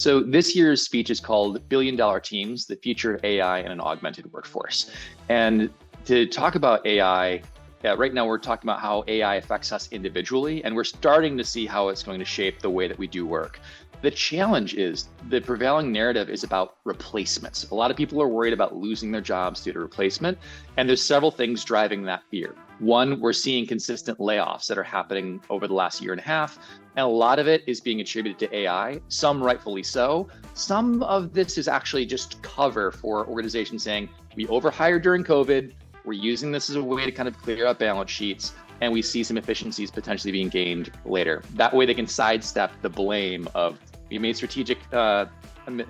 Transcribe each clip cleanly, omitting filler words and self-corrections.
So this year's speech is called Billion Dollar Teams, the Future of AI in an Augmented Workforce. And to talk about AI, right now we're talking about how AI affects us individually, and we're starting to see how it's going to shape the way that we do work. The challenge is the prevailing narrative is about replacements. A lot of people are worried about losing their jobs due to replacement, and there's several things driving that fear. One, we're seeing consistent layoffs that are happening over the last year and a half, and a lot of it is being attributed to AI, some rightfully so. Some of this is actually just cover for organizations saying, we overhired during COVID, we're using this as a way to kind of clear up balance sheets, and we see some efficiencies potentially being gained later. That way they can sidestep the blame of, we made strategic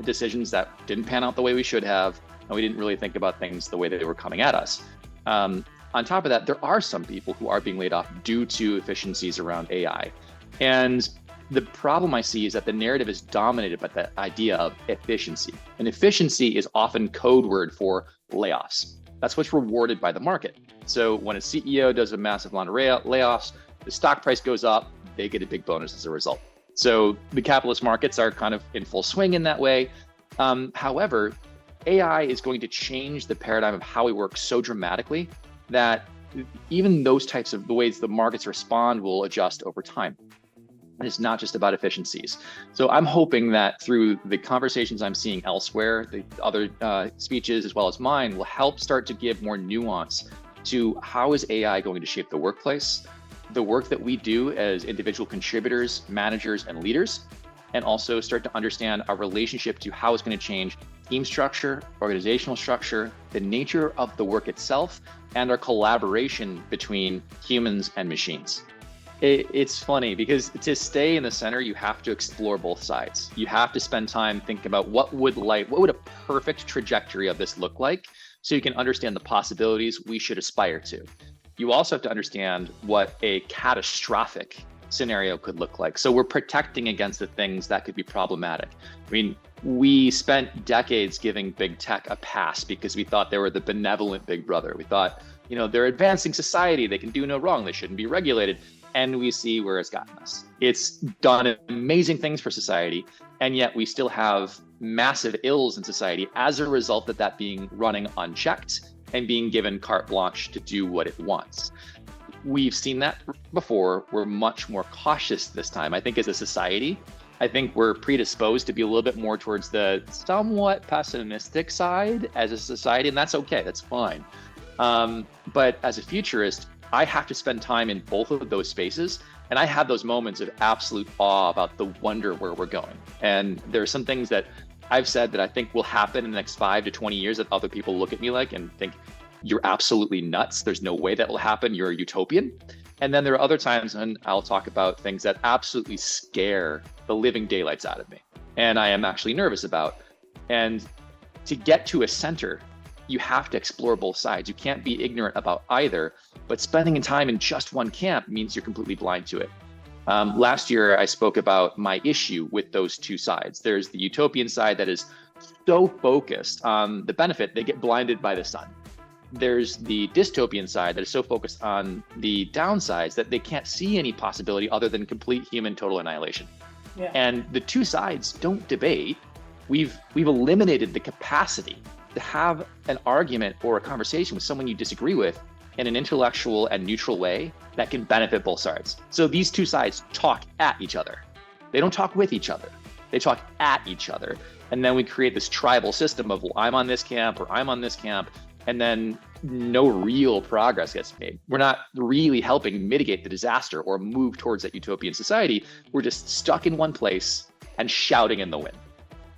decisions that didn't pan out the way we should have, and we didn't really think about things the way that they were coming at us. On top of that, there are some people who are being laid off due to efficiencies around AI. And the problem I see is that the narrative is dominated by the idea of efficiency. And efficiency is often code word for layoffs. That's what's rewarded by the market. So when a CEO does a massive amount of layoffs, the stock price goes up, they get a big bonus as a result. So the capitalist markets are kind of in full swing in that way. However, AI is going to change the paradigm of how we work so dramatically that even those types of the ways the markets respond will adjust over time. And it's not just about efficiencies. So I'm hoping that through the conversations I'm seeing elsewhere, the other speeches as well as mine will help start to give more nuance to how is AI going to shape the workplace, the work that we do as individual contributors, managers, and leaders, and also start to understand our relationship to how it's going to change team structure, organizational structure, the nature of the work itself, and our collaboration between humans and machines. It's funny because to stay in the center, you have to explore both sides. You have to spend time thinking about what would a perfect trajectory of this look like, so you can understand the possibilities we should aspire to. You also have to understand what a catastrophic scenario could look like. So we're protecting against the things that could be problematic. I mean, we spent decades giving big tech a pass because we thought they were the benevolent big brother. We thought, they're advancing society, they can do no wrong, they shouldn't be regulated. And we see where it's gotten us. It's done amazing things for society, and yet we still have massive ills in society as a result of that being running unchecked and being given carte blanche to do what it wants. We've seen that before. We're much more cautious this time. I think as a society, I think we're predisposed to be a little bit more towards the somewhat pessimistic side as a society, and that's okay, that's fine. But as a futurist, I have to spend time in both of those spaces, and I have those moments of absolute awe about the wonder where we're going. And there are some things that I've said that I think will happen in the next 5 to 20 years that other people look at me like and think, you're absolutely nuts. There's no way that will happen. You're a utopian. And then there are other times when I'll talk about things that absolutely scare the living daylights out of me, and I am actually nervous about. And to get to a center, you have to explore both sides. You can't be ignorant about either, but spending time in just one camp means you're completely blind to it. Last year, I spoke about my issue with those two sides. There's the utopian side that is so focused on the benefit, they get blinded by the sun. There's the dystopian side that is so focused on the downsides that they can't see any possibility other than complete human total annihilation. Yeah. And the two sides don't debate. We've eliminated the capacity to have an argument or a conversation with someone you disagree with in an intellectual and neutral way that can benefit both sides. So these two sides talk at each other. They don't talk with each other. They talk at each other. And then we create this tribal system of, well, I'm on this camp or I'm on this camp. And then no real progress gets made. We're not really helping mitigate the disaster or move towards that utopian society. We're just stuck in one place and shouting in the wind.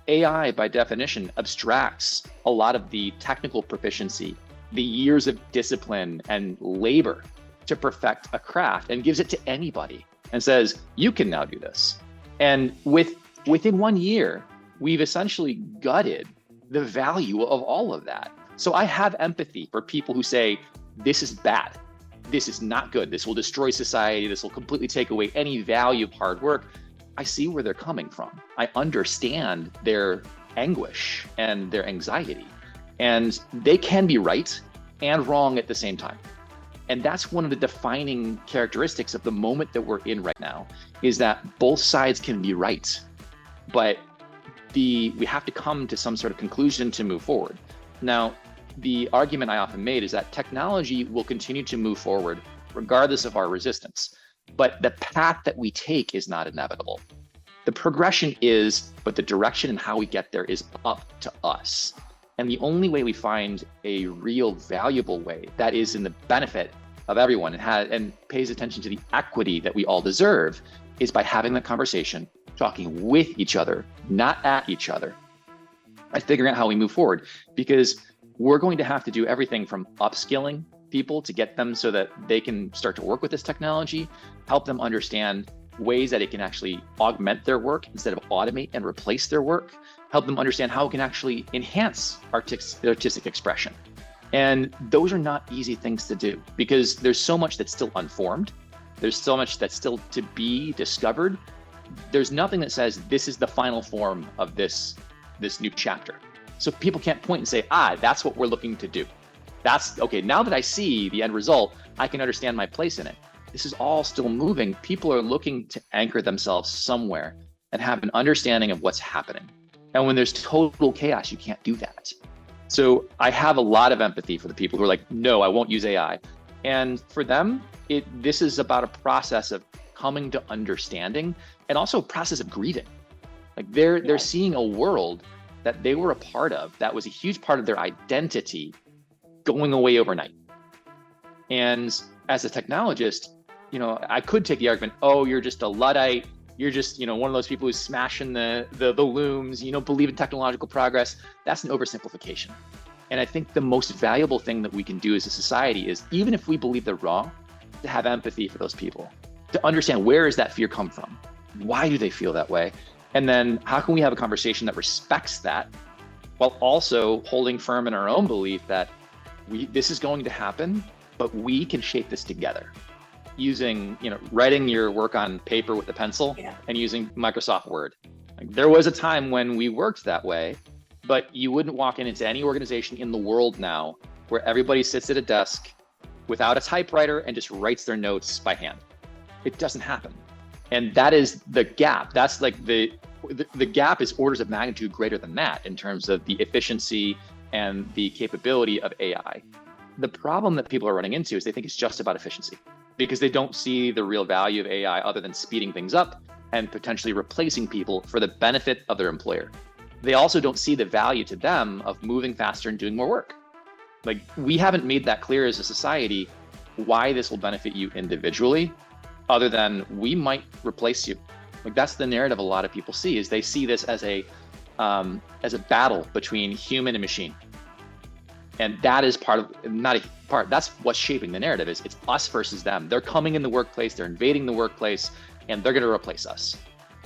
AI, by definition, abstracts a lot of the technical proficiency, the years of discipline and labor to perfect a craft, and gives it to anybody and says, you can now do this. And within 1 year, we've essentially gutted the value of all of that. So I have empathy for people who say, this is bad, this is not good, this will destroy society, this will completely take away any value of hard work. I see where they're coming from. I understand their anguish and their anxiety. And they can be right and wrong at the same time. And that's one of the defining characteristics of the moment that we're in right now, is that both sides can be right, but we have to come to some sort of conclusion to move forward. Now, the argument I often made is that technology will continue to move forward regardless of our resistance, but the path that we take is not inevitable. The progression is, but the direction and how we get there is up to us. And the only way we find a real valuable way that is in the benefit of everyone and pays attention to the equity that we all deserve is by having that conversation, talking with each other, not at each other, and figuring out how we move forward. Because we're going to have to do everything from upskilling people to get them so that they can start to work with this technology, help them understand ways that it can actually augment their work instead of automate and replace their work, help them understand how it can actually enhance artistic expression. And those are not easy things to do because there's so much that's still unformed. There's so much that's still to be discovered. There's nothing that says this is the final form of this new chapter. So people can't point and say, that's what we're looking to do. That's okay. Now that I see the end result, I can understand my place in it. This is all still moving. People are looking to anchor themselves somewhere and have an understanding of what's happening. And when there's total chaos, you can't do that. So I have a lot of empathy for the people who are like, no, I won't use AI. And for them, this is about a process of coming to understanding and also a process of grieving. Like they're seeing a world that they were a part of, that was a huge part of their identity, going away overnight. And as a technologist, I could take the argument, you're just a Luddite, you're just, one of those people who's smashing the looms, you don't believe in technological progress. That's an oversimplification. And I think the most valuable thing that we can do as a society is, even if we believe they're wrong, to have empathy for those people, to understand where does that fear come from? Why do they feel that way? And then how can we have a conversation that respects that while also holding firm in our own belief that this is going to happen, but we can shape this together using, writing your work on paper with a pencil and using Microsoft Word. Like, there was a time when we worked that way, but you wouldn't walk into any organization in the world now where everybody sits at a desk without a typewriter and just writes their notes by hand. It doesn't happen. And that is the gap. That's like the gap is orders of magnitude greater than that in terms of the efficiency and the capability of AI. The problem that people are running into is they think it's just about efficiency because they don't see the real value of AI other than speeding things up and potentially replacing people for the benefit of their employer. They also don't see the value to them of moving faster and doing more work. Like, we haven't made that clear as a society why this will benefit you individually, other than we might replace you. Like, that's the narrative a lot of people see, is they see this as a battle between human and machine. And that is that's what's shaping the narrative, is it's us versus them. They're coming in the workplace, they're invading the workplace, and they're going to replace us.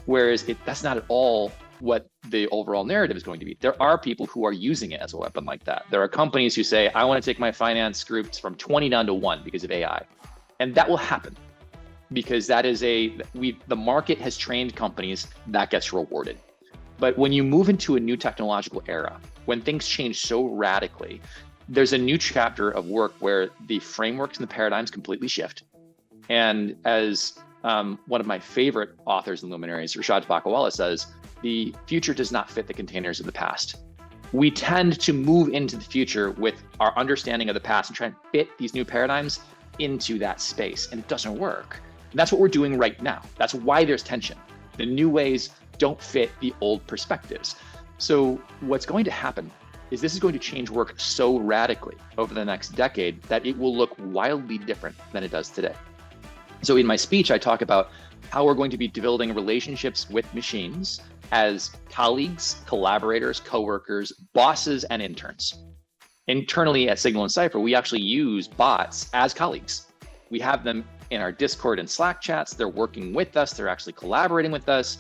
Whereas that's not at all what the overall narrative is going to be. There are people who are using it as a weapon like that. There are companies who say, I want to take my finance groups from 20 down to 1 because of AI. And that will happen because that is the market has trained companies, that gets rewarded. But when you move into a new technological era, when things change so radically, there's a new chapter of work where the frameworks and the paradigms completely shift. And as one of my favorite authors and luminaries, Rashad Bakawala, says, the future does not fit the containers of the past. We tend to move into the future with our understanding of the past and try and fit these new paradigms into that space, and it doesn't work. And that's what we're doing right now. That's why there's tension. The new ways don't fit the old perspectives. So what's going to happen is this is going to change work so radically over the next decade that it will look wildly different than it does today. So in my speech, I talk about how we're going to be building relationships with machines as colleagues, collaborators, coworkers, bosses, and interns. Internally at Signal and Cypher, we actually use bots as colleagues. We have them in our Discord and Slack chats. They're working with us. They're actually collaborating with us.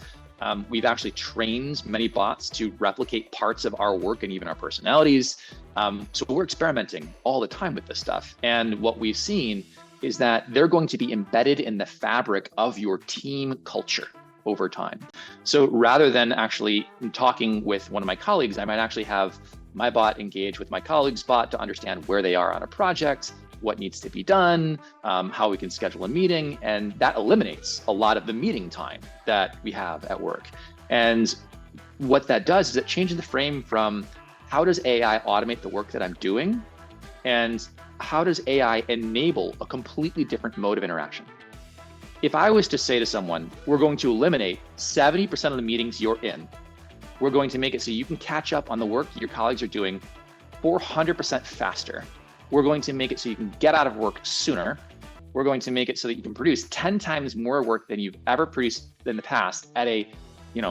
We've actually trained many bots to replicate parts of our work and even our personalities. So we're experimenting all the time with this stuff. And what we've seen is that they're going to be embedded in the fabric of your team culture over time. So rather than actually talking with one of my colleagues, I might actually have my bot engage with my colleague's bot to understand where they are on a project, what needs to be done, how we can schedule a meeting, and that eliminates a lot of the meeting time that we have at work. And what that does is it changes the frame from how does AI automate the work that I'm doing, and how does AI enable a completely different mode of interaction? If I was to say to someone, we're going to eliminate 70% of the meetings you're in, we're going to make it so you can catch up on the work your colleagues are doing 400% faster. We're going to make it so you can get out of work sooner. We're going to make it so that you can produce 10 times more work than you've ever produced in the past at a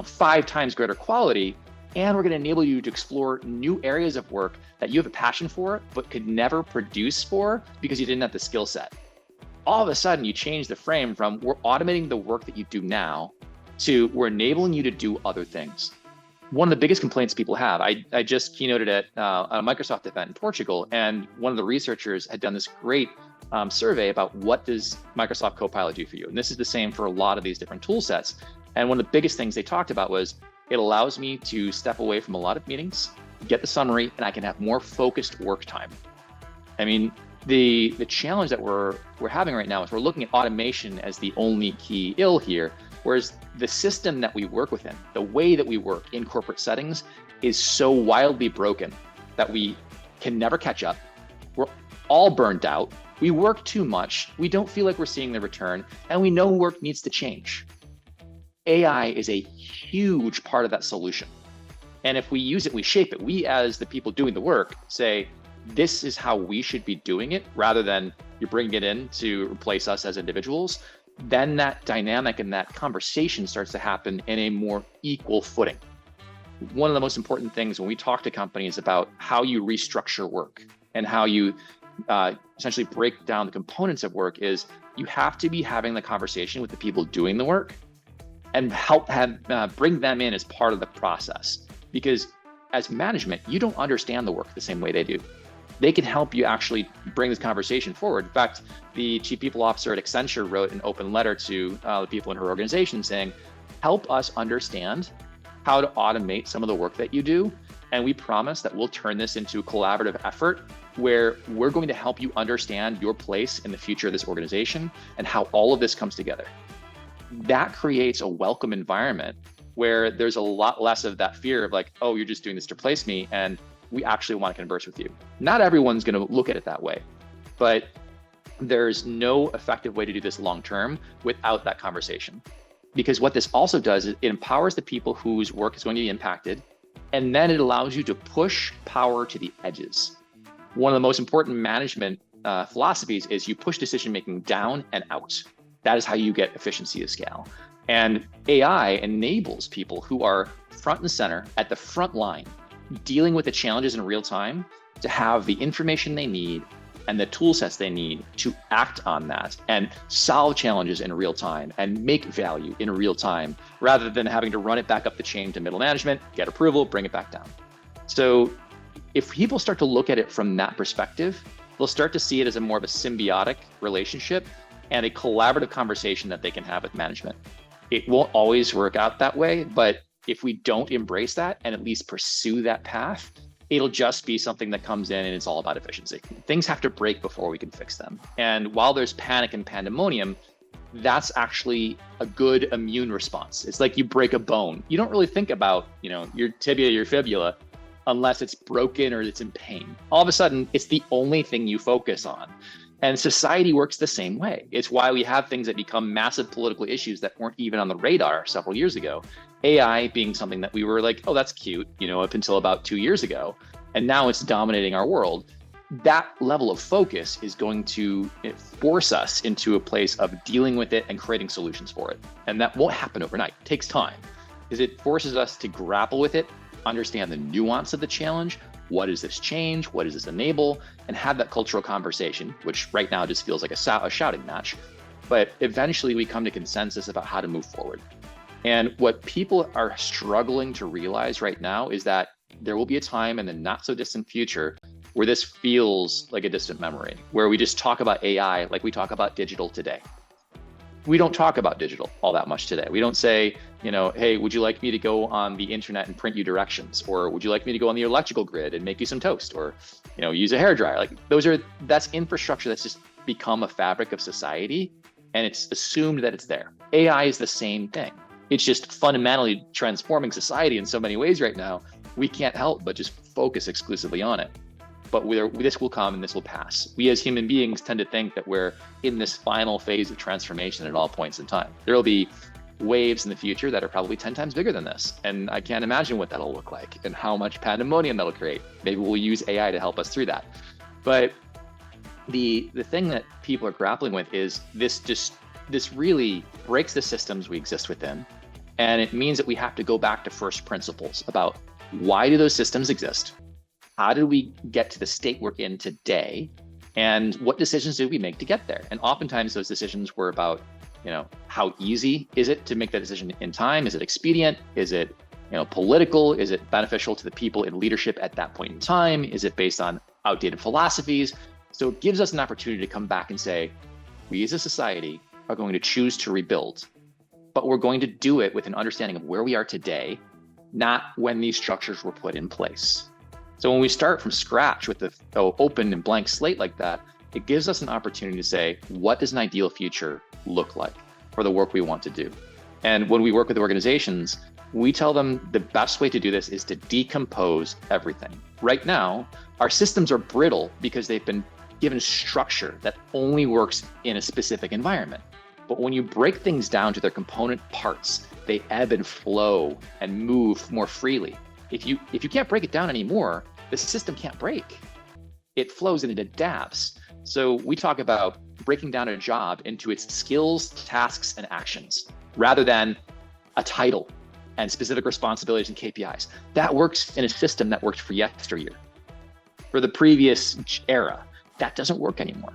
5 times greater quality. And we're going to enable you to explore new areas of work that you have a passion for, but could never produce for because you didn't have the skill set. All of a sudden, you change the frame from we're automating the work that you do now to we're enabling you to do other things. One of the biggest complaints people have, I just keynoted at a Microsoft event in Portugal, and one of the researchers had done this great survey about what does Microsoft Copilot do for you? And this is the same for a lot of these different tool sets. And one of the biggest things they talked about was it allows me to step away from a lot of meetings, get the summary, and I can have more focused work time. I mean, the challenge that we're having right now is we're looking at automation as the only key ill here, whereas the system that we work within, the way that we work in corporate settings is so wildly broken that we can never catch up. We're all burned out. We work too much. We don't feel like we're seeing the return, and we know work needs to change. AI is a huge part of that solution. And if we use it, we shape it. We, as the people doing the work, say, this is how we should be doing it, rather than you're bringing it in to replace us as individuals. Then that dynamic and that conversation starts to happen in a more equal footing. One of the most important things when we talk to companies about how you restructure work and how you essentially break down the components of work is you have to be having the conversation with the people doing the work and help bring them in as part of the process. Because as management, you don't understand the work the same way they do. They can help you actually bring this conversation forward. In fact, the chief people officer at Accenture wrote an open letter to the people in her organization saying, help us understand how to automate some of the work that you do. And we promise that we'll turn this into a collaborative effort where we're going to help you understand your place in the future of this organization and how all of this comes together. That creates a welcome environment where there's a lot less of that fear of like, oh, you're just doing this to replace me, and we actually want to converse with you. Not everyone's going to look at it that way, but there's no effective way to do this long term without that conversation. Because what this also does is it empowers the people whose work is going to be impacted, and then it allows you to push power to the edges. One of the most important management philosophies is you push decision-making down and out. That is how you get efficiency of scale. And AI enables people who are front and center at the front line, dealing with the challenges in real time, to have the information they need and the tool sets they need to act on that and solve challenges in real time and make value in real time, rather than having to run it back up the chain to middle management, get approval, bring it back down. So if people start to look at it from that perspective, they'll start to see it as a more of a symbiotic relationship and a collaborative conversation that they can have with management. It won't always work out that way, but if we don't embrace that and at least pursue that path, it'll just be something that comes in and it's all about efficiency. Things have to break before we can fix them. And while there's panic and pandemonium, that's actually a good immune response. It's like you break a bone. You don't really think about, your tibia, your fibula, unless it's broken or it's in pain. All of a sudden, it's the only thing you focus on. And society works the same way. It's why we have things that become massive political issues that weren't even on the radar several years ago. AI being something that we were like, oh, that's cute, up until about 2 years ago. And now it's dominating our world. That level of focus is going to force us into a place of dealing with it and creating solutions for it. And that won't happen overnight. It takes time, because it forces us to grapple with it, understand the nuance of the challenge. What does this change? What does this enable? And have that cultural conversation, which right now just feels like a shouting match. But eventually we come to consensus about how to move forward. And what people are struggling to realize right now is that there will be a time in the not so distant future where this feels like a distant memory, where we just talk about AI like we talk about digital today. We don't talk about digital all that much today. We don't say, hey, would you like me to go on the internet and print you directions? Or would you like me to go on the electrical grid and make you some toast? Or, use a hairdryer? Like that's infrastructure that's just become a fabric of society, and it's assumed that it's there. AI is the same thing. It's just fundamentally transforming society in so many ways right now. We can't help but just focus exclusively on it. But this will come and this will pass. We as human beings tend to think that we're in this final phase of transformation at all points in time. There will be waves in the future that are probably 10 times bigger than this. And I can't imagine what that'll look like and how much pandemonium that'll create. Maybe we'll use AI to help us through that. But the thing that people are grappling with is this really breaks the systems we exist within. And it means that we have to go back to first principles about why do those systems exist? How did we get to the state we're in today? And what decisions did we make to get there? And oftentimes those decisions were about, how easy is it to make that decision in time? Is it expedient? Is it, political? Is it beneficial to the people in leadership at that point in time? Is it based on outdated philosophies? So it gives us an opportunity to come back and say, we as a society are going to choose to rebuild, but we're going to do it with an understanding of where we are today, not when these structures were put in place. So when we start from scratch with the open and blank slate like that, it gives us an opportunity to say, what does an ideal future look like for the work we want to do? And when we work with organizations, we tell them the best way to do this is to decompose everything. Right now, our systems are brittle because they've been given structure that only works in a specific environment. But when you break things down to their component parts, they ebb and flow and move more freely. If you can't break it down anymore, the system can't break. It flows and it adapts. So we talk about breaking down a job into its skills, tasks, and actions, rather than a title and specific responsibilities and KPIs. That works in a system that worked for yesteryear. For the previous era, that doesn't work anymore.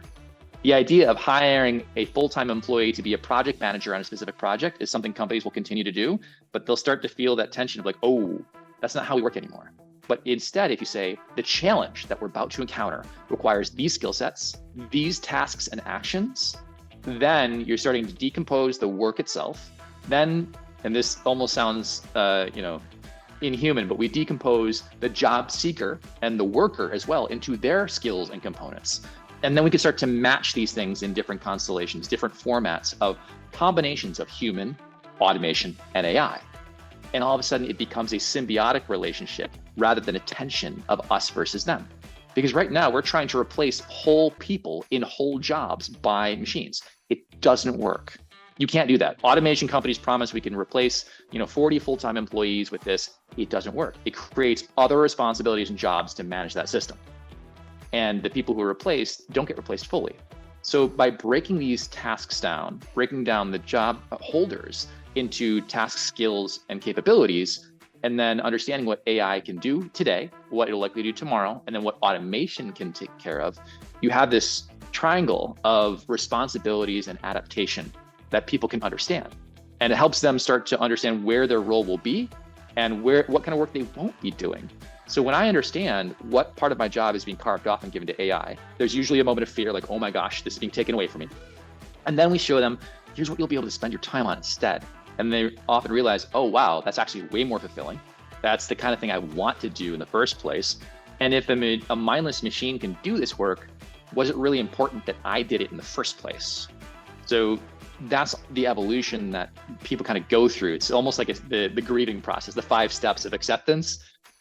The idea of hiring a full-time employee to be a project manager on a specific project is something companies will continue to do, but they'll start to feel that tension of like, oh, that's not how we work anymore. But instead, if you say the challenge that we're about to encounter requires these skill sets, these tasks and actions, then you're starting to decompose the work itself. Then, and this almost sounds, inhuman, but we decompose the job seeker and the worker as well into their skills and components. And then we can start to match these things in different constellations, different formats of combinations of human, automation, and AI. And all of a sudden it becomes a symbiotic relationship rather than a tension of us versus them. Because right now we're trying to replace whole people in whole jobs by machines. It doesn't work. You can't do that. Automation companies promise we can replace, 40 full-time employees with this. It doesn't work. It creates other responsibilities and jobs to manage that system. And the people who are replaced don't get replaced fully. So by breaking these tasks down, breaking down the job holders into task skills and capabilities, and then understanding what AI can do today, what it'll likely do tomorrow, and then what automation can take care of, you have this triangle of responsibilities and adaptation that people can understand. And it helps them start to understand where their role will be and what kind of work they won't be doing. So when I understand what part of my job is being carved off and given to AI, there's usually a moment of fear, like, oh my gosh, this is being taken away from me. And then we show them, here's what you'll be able to spend your time on instead. And they often realize, oh, wow, that's actually way more fulfilling. That's the kind of thing I want to do in the first place. And if a mindless machine can do this work, was it really important that I did it in the first place? So that's the evolution that people kind of go through. It's almost like the grieving process, the 5 steps of acceptance.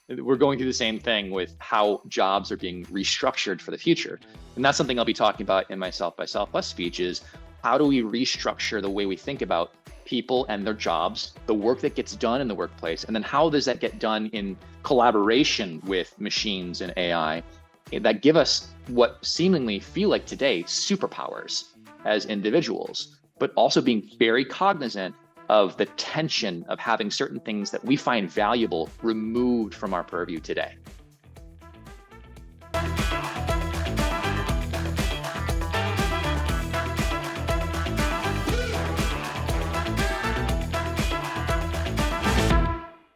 We're going through the same thing with how jobs are being restructured for the future. And that's something I'll be talking about in my South by Southwest speech is how do we restructure the way we think about people and their jobs, the work that gets done in the workplace, and then how does that get done in collaboration with machines and AI that give us what seemingly feel like today superpowers as individuals, but also being very cognizant of the tension of having certain things that we find valuable removed from our purview today.